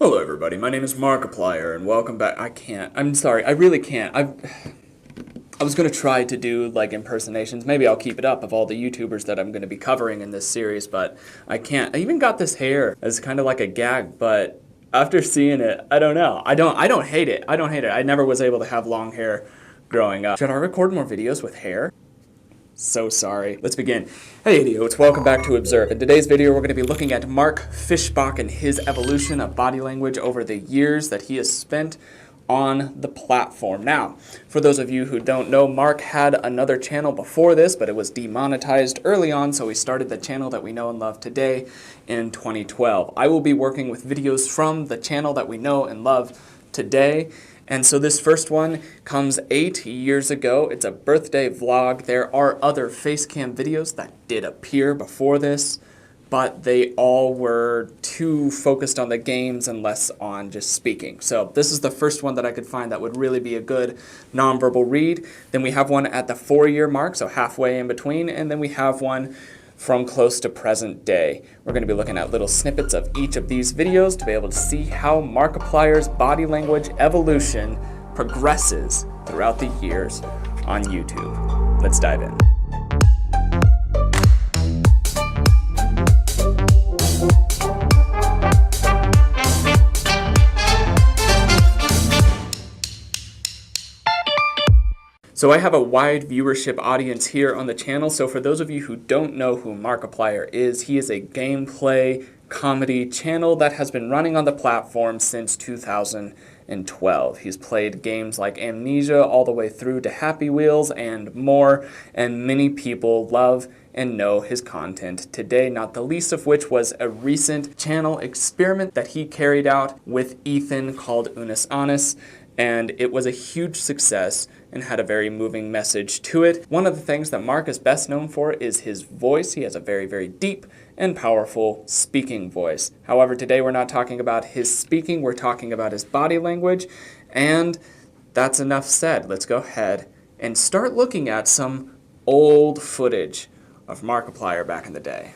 Hello everybody, my name is Markiplier and welcome back. I'm sorry, I really can't. I was going to try to do like impersonations. Maybe I'll keep it up of all the YouTubers that I'm going to be covering in this series, but I can't. I even got this hair as kind of like a gag, but after seeing it, I don't know. I don't hate it. I don't hate it. I never was able to have long hair growing up. Should I record more videos with hair? So sorry. Let's begin. Hey idiots, welcome back to Observe. In today's video, we're going to be looking at Mark Fischbach and his evolution of body language over the years that he has spent on the platform. Now, for those of you who don't know, Mark had another channel before this, but it was demonetized early on, so he started the channel that we know and love today in 2012. I will be working with videos from the channel that we know and love today. And so this first one comes 8 years ago. It's a birthday vlog. There are other facecam videos that did appear before this, but they all were too focused on the games and less on just speaking. So this is the first one that I could find that would really be a good nonverbal read. Then we have one at the 4-year mark, so halfway in between, and then we have one from close to present day. We're going to be looking at little snippets of each of these videos to be able to see how Markiplier's body language evolution progresses throughout the years on YouTube. Let's dive in. So I have a wide viewership audience here on the channel, so for those of you who don't know who Markiplier is, he is a gameplay comedy channel that has been running on the platform since 2012. He's played games like Amnesia all the way through to Happy Wheels and more, and many people love and know his content today, not the least of which was a recent channel experiment that he carried out with Ethan called Unus Annus, and it was a huge success and had a very moving message to it. One of the things that Mark is best known for is his voice. He has a very, very deep and powerful speaking voice. However, today we're not talking about his speaking, we're talking about his body language, and that's enough said. Let's go ahead and start looking at some old footage of Markiplier back in the day.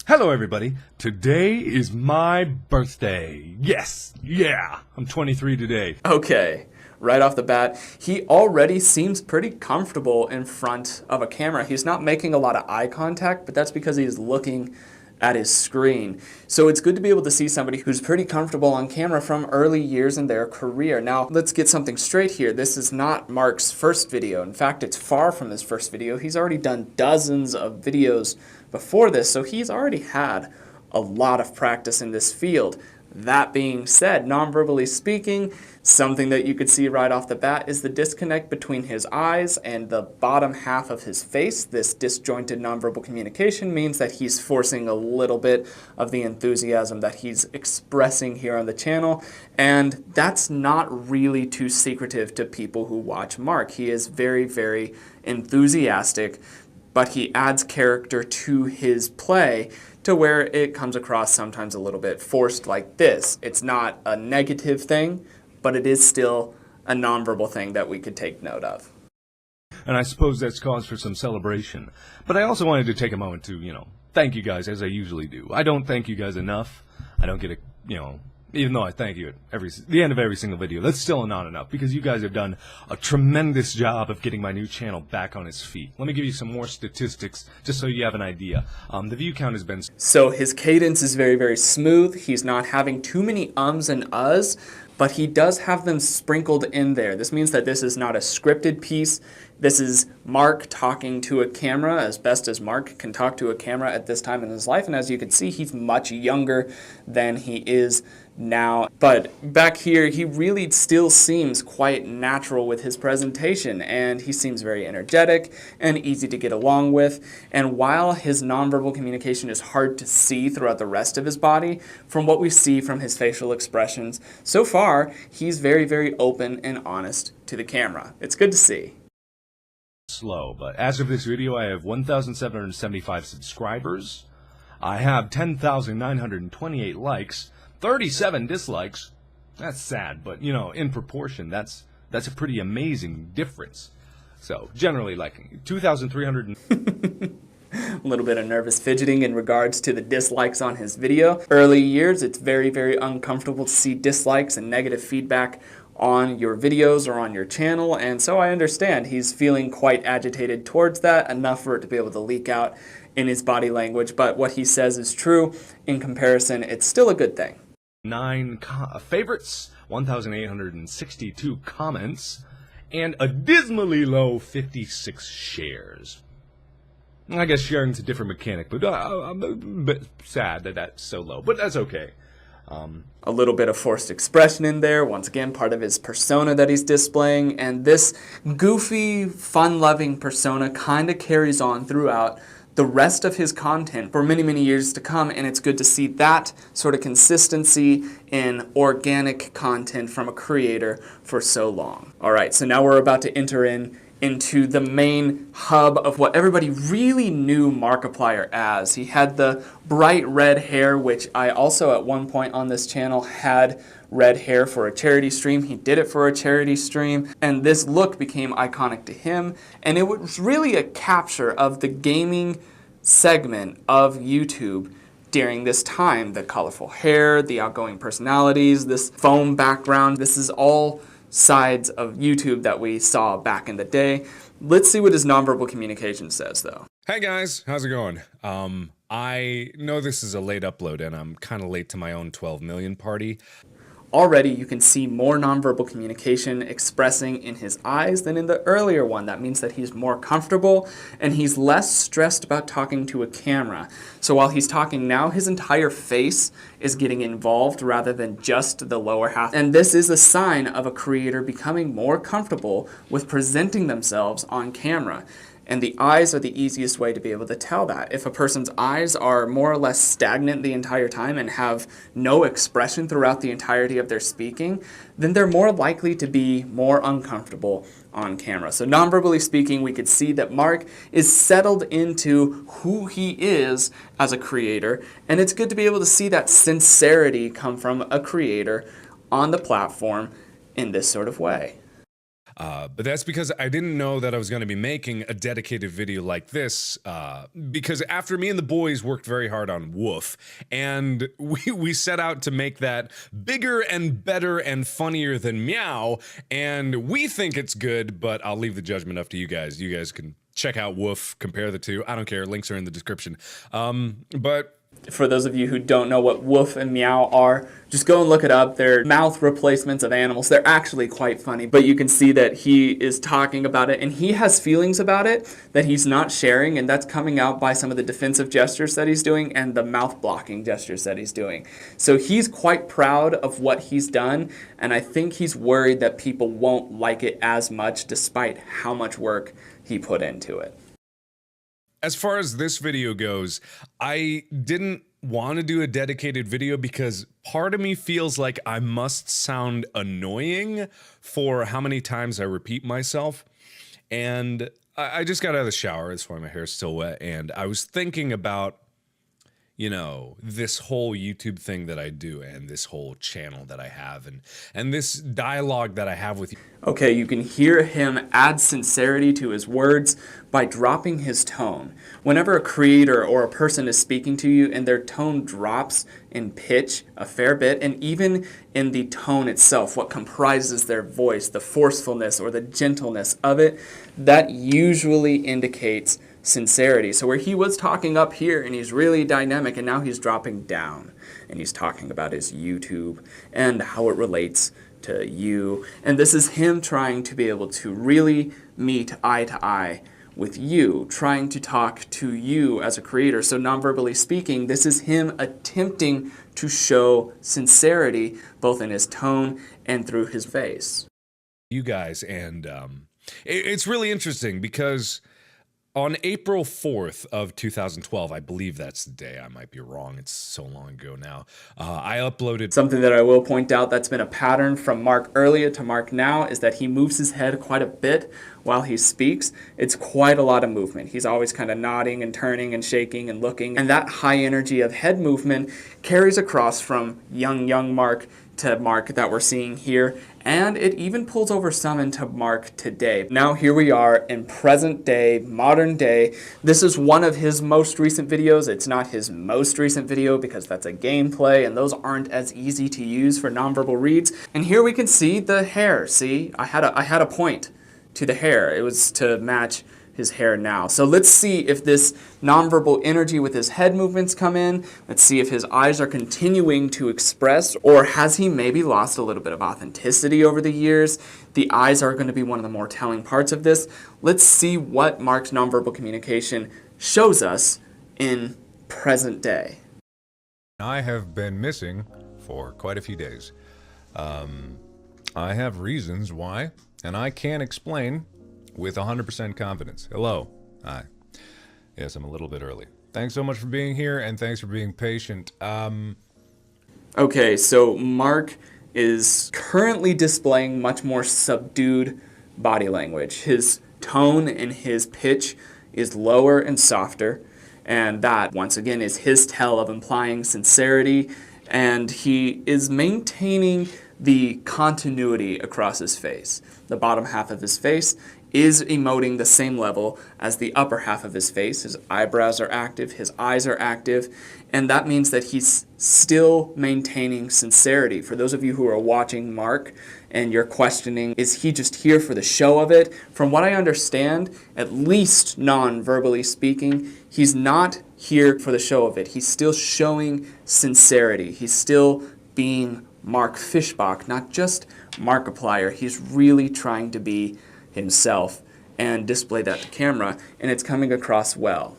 Hello everybody, today is my birthday. Yes, yeah, I'm 23 today. Okay, right off the bat, he already seems pretty comfortable in front of a camera. He's not making a lot of eye contact, but that's because he's looking at his screen. So it's good to be able to see somebody who's pretty comfortable on camera from early years in their career. Now, let's get something straight here. This is not Mark's first video. In fact, it's far from his first video. He's already done dozens of videos before this, so he's already had a lot of practice in this field. That being said, non-verbally speaking, something that you could see right off the bat is the disconnect between his eyes and the bottom half of his face. This disjointed non-verbal communication means that he's forcing a little bit of the enthusiasm that he's expressing here on the channel, and that's not really too secretive to people who watch Mark. He is very, very enthusiastic, but he adds character to his play to where it comes across sometimes a little bit forced like this. It's not a negative thing, but it is still a nonverbal thing that we could take note of. And I suppose that's cause for some celebration. But I also wanted to take a moment to, thank you guys as I usually do. I don't thank you guys enough. I don't get even though I thank you at the end of every single video, that's still not enough because you guys have done a tremendous job of getting my new channel back on its feet. Let me give you some more statistics just so you have an idea. The view count has been... So his cadence is very, very smooth. He's not having too many ums and uhs, but he does have them sprinkled in there. This means that this is not a scripted piece. This is Mark talking to a camera as best as Mark can talk to a camera at this time in his life. And as you can see, he's much younger than he is now. But back here, he really still seems quite natural with his presentation, and he seems very energetic and easy to get along with. And while his nonverbal communication is hard to see throughout the rest of his body, from what we see from his facial expressions, so far, he's very, very open and honest to the camera. It's good to see. Slow, but as of this video, I have 1,775 subscribers. I have 10,928 likes, 37 dislikes. That's sad, but in proportion, that's a pretty amazing difference. So generally, like 2,300. a little bit of nervous fidgeting in regards to the dislikes on his video. Early years, it's very, very uncomfortable to see dislikes and negative feedback on your videos or on your channel, and so I understand he's feeling quite agitated towards that, enough for it to be able to leak out in his body language, but what he says is true. In comparison, it's still a good thing. 9 favorites, 1,862 comments, and a dismally low 56 shares. I guess sharing's a different mechanic, but I'm a bit sad that that's so low, but that's okay. A little bit of forced expression in there, once again, part of his persona that he's displaying, and this goofy, fun-loving persona kind of carries on throughout the rest of his content for many, many years to come, and it's good to see that sort of consistency in organic content from a creator for so long. All right, so now we're about to enter into the main hub of what everybody really knew Markiplier as. He had the bright red hair, which I also at one point on this channel had red hair for a charity stream. He did it for a charity stream, and this look became iconic to him, and it was really a capture of the gaming segment of YouTube during this time. The colorful hair, the outgoing personalities, this foam background, this is all sides of YouTube that we saw back in the day. Let's see what his nonverbal communication says, though. Hey guys, how's it going? I know this is a late upload and I'm kind of late to my own 12 million party. Already you can see more nonverbal communication expressing in his eyes than in the earlier one. That means that he's more comfortable and he's less stressed about talking to a camera. So while he's talking now, his entire face is getting involved rather than just the lower half. And this is a sign of a creator becoming more comfortable with presenting themselves on camera. And the eyes are the easiest way to be able to tell that. If a person's eyes are more or less stagnant the entire time and have no expression throughout the entirety of their speaking, then they're more likely to be more uncomfortable on camera. So non-verbally speaking, we could see that Mark is settled into who he is as a creator, and it's good to be able to see that sincerity come from a creator on the platform in this sort of way. But that's because I didn't know that I was going to be making a dedicated video like this, because after me and the boys worked very hard on Woof, and we set out to make that bigger and better and funnier than Meow, and we think it's good, but I'll leave the judgment up to you guys. You guys can check out Woof, compare the two. I don't care, links are in the description. But for those of you who don't know what Woof and Meow are, just go and look it up. They're mouth replacements of animals. They're actually quite funny, but you can see that he is talking about it and he has feelings about it that he's not sharing, and that's coming out by some of the defensive gestures that he's doing and the mouth blocking gestures that he's doing. So he's quite proud of what he's done, and I think he's worried that people won't like it as much despite how much work he put into it. as far as this video goes, I didn't want to do a dedicated video because part of me feels like I must sound annoying for how many times I repeat myself. And I just got out of the shower, that's why my hair's still wet, and I was thinking about, you know, this whole YouTube thing that I do and this whole channel that I have and this dialogue that I have with you. Okay, you can hear him add sincerity to his words by dropping his tone. Whenever a creator or a person is speaking to you and their tone drops in pitch a fair bit, and even in the tone itself, what comprises their voice, the forcefulness or the gentleness of it, that usually indicates sincerity. So where he was talking up here and he's really dynamic, and now he's dropping down and he's talking about his YouTube and how it relates to you. And this is him trying to be able to really meet eye to eye with you, trying to talk to you as a creator. So non-verbally speaking, this is him attempting to show sincerity both in his tone and through his face. You guys, and it's really interesting because on April 4th of 2012, I believe that's the day, I might be wrong, it's so long ago now, I uploaded... Something that I will point out that's been a pattern from Mark earlier to Mark now is that he moves his head quite a bit while he speaks. It's quite a lot of movement. He's always kind of nodding and turning and shaking and looking, and that high energy of head movement carries across from young Mark to Mark that we're seeing here, and it even pulls over some into Mark today. Now here we are in present day, modern day. This is one of his most recent videos. It's not his most recent video because that's a gameplay, and those aren't as easy to use for nonverbal reads. And here we can see the hair. See, I had a point to the hair. It was to match his hair now. So let's see if this nonverbal energy with his head movements come in. Let's see if his eyes are continuing to express, or has he maybe lost a little bit of authenticity over the years? The eyes are going to be one of the more telling parts of this. Let's see what Mark's nonverbal communication shows us in present day. I have been missing for quite a few days. I have reasons why, and I can't explain with 100% confidence. Hello. Hi. Yes, I'm a little bit early. Thanks so much for being here, and thanks for being patient. Okay, so Mark is currently displaying much more subdued body language. His tone and his pitch is lower and softer, and that, once again, is his tell of implying sincerity, and he is maintaining the continuity across his face. The bottom half of his face is emoting the same level as the upper half of his face. His eyebrows are active, his eyes are active, and that means that he's still maintaining sincerity. For those of you who are watching Mark and you're questioning, is he just here for the show of it? From what I understand, at least non-verbally speaking, he's not here for the show of it. He's still showing sincerity. He's still being Mark Fishbach, not just Markiplier. He's really trying to be himself and display that to camera, and it's coming across well.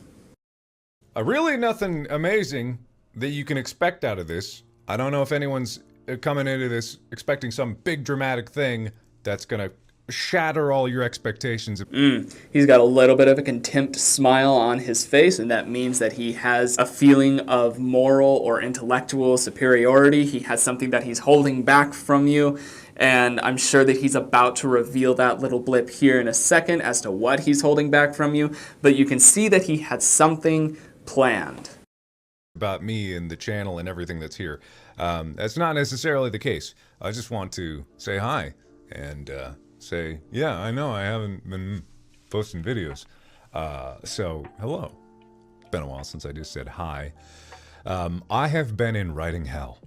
Really nothing amazing that you can expect out of this. I don't know if anyone's coming into this expecting some big dramatic thing that's gonna shatter all your expectations. He's got a little bit of a contempt smile on his face, and that means that he has a feeling of moral or intellectual superiority. He has something that he's holding back from you, and I'm sure that he's about to reveal that little blip here in a second as to what he's holding back from you, but you can see that he had something planned. About me and the channel and everything that's here. That's not necessarily the case. I just want to say hi and say, yeah, I know I haven't been posting videos. So, hello. It's been a while since I just said hi. I have been in writing hell.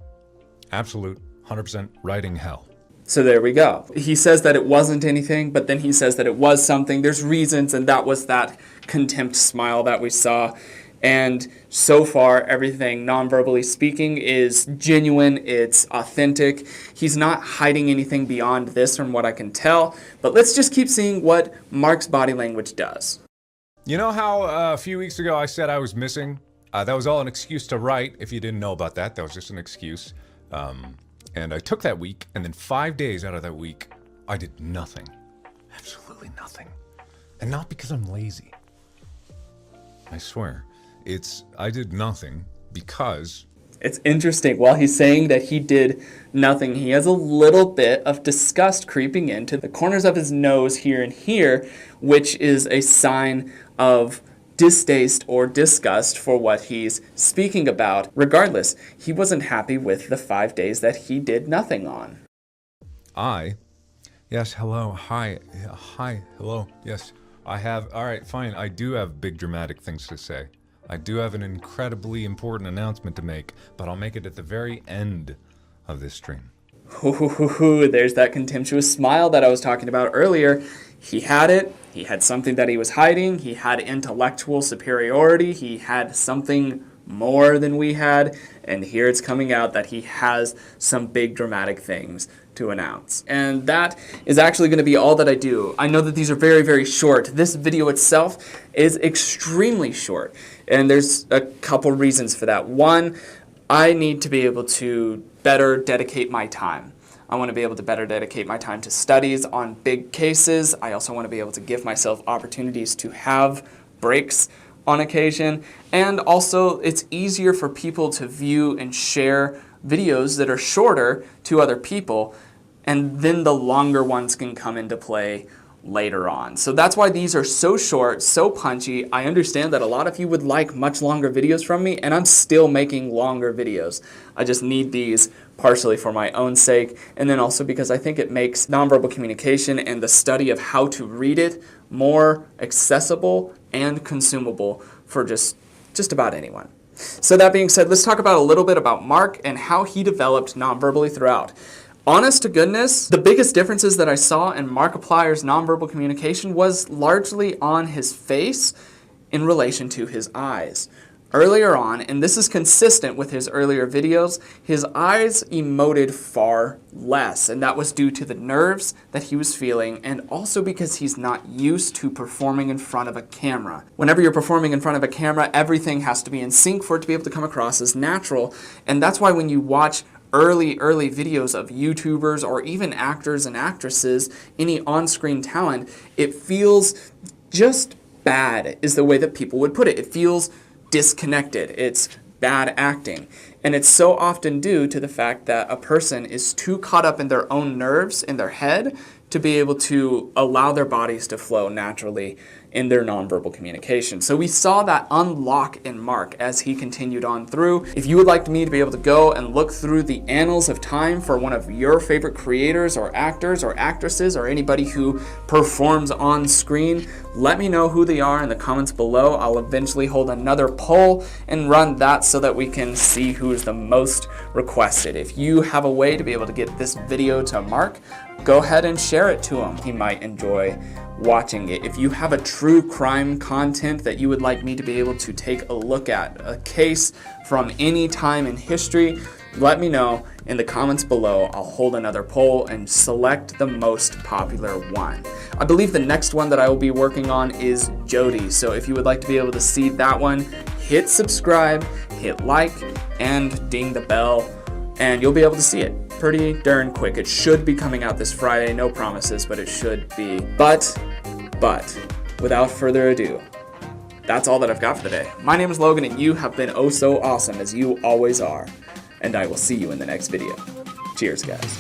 Absolute 100% writing hell. So there we go. He says that it wasn't anything, but then he says that it was something. There's reasons, and that was that contempt smile that we saw. And so far, everything, non-verbally speaking, is genuine, it's authentic. He's not hiding anything beyond this from what I can tell. But let's just keep seeing what Mark's body language does. You know how a few weeks ago I said I was missing? That was all an excuse to write. If you didn't know about that, that was just an excuse. And I took that week, and then 5 days out of that week, I did nothing. Absolutely nothing. And not because I'm lazy. I swear. I did nothing because... It's interesting. While he's saying that he did nothing, he has a little bit of disgust creeping into the corners of his nose here and here, which is a sign of distaste or disgust for what he's speaking about. Regardless, he wasn't happy with the 5 days that he did nothing on. Yes, hello, hi, hi, hello, yes, I have, alright, fine, I do have big dramatic things to say. I do have an incredibly important announcement to make, but I'll make it at the very end of this stream. There's that contemptuous smile that I was talking about earlier. He had it. He had something that he was hiding. He had intellectual superiority. He had something more than we had. And here it's coming out that he has some big dramatic things to announce. And that is actually going to be all that I do. I know that these are very, very short. This video itself is extremely short. And there's a couple reasons for that. One, I need to be able to better dedicate my time. I want to be able to better dedicate my time to studies on big cases. I also want to be able to give myself opportunities to have breaks on occasion. And also, it's easier for people to view and share videos that are shorter to other people, and then the longer ones can come into play later on. So that's why these are so short, so punchy. I understand that a lot of you would like much longer videos from me, and I'm still making longer videos. I just need these partially for my own sake, and then also because I think it makes nonverbal communication and the study of how to read it more accessible and consumable for just about anyone. So that being said, let's talk about a little bit about Mark and how he developed nonverbally throughout. Honest to goodness, the biggest differences that I saw in Markiplier's nonverbal communication was largely on his face in relation to his eyes. Earlier on, and this is consistent with his earlier videos, his eyes emoted far less, and that was due to the nerves that he was feeling and also because he's not used to performing in front of a camera. Whenever you're performing in front of a camera, everything has to be in sync for it to be able to come across as natural, and that's why when you watch early videos of YouTubers or even actors and actresses, any on-screen talent, it feels just bad is the way that people would put it. It feels disconnected. It's bad acting. And it's so often due to the fact that a person is too caught up in their own nerves in their head to be able to allow their bodies to flow naturally in their nonverbal communication. So we saw that unlock in Mark as he continued on through. If you would like me to be able to go and look through the annals of time for one of your favorite creators or actors or actresses or anybody who performs on screen, let me know who they are in the comments below. I'll eventually hold another poll and run that so that we can see who's the most requested. If you have a way to be able to get this video to Mark, go ahead and share it to him. He might enjoy watching it. If you have a true crime content that you would like me to be able to take a look at, a case from any time in history, let me know in the comments below. I'll hold another poll and select the most popular one. I believe the next one that I will be working on is Jody, so if you would like to be able to see that one, hit subscribe, hit like, and ding the bell, and you'll be able to see it pretty darn quick. It should be coming out this Friday, no promises, but it should be. But, without further ado, that's all that I've got for today. My name is Logan, and you have been oh so awesome, as you always are. And I will see you in the next video. Cheers, guys.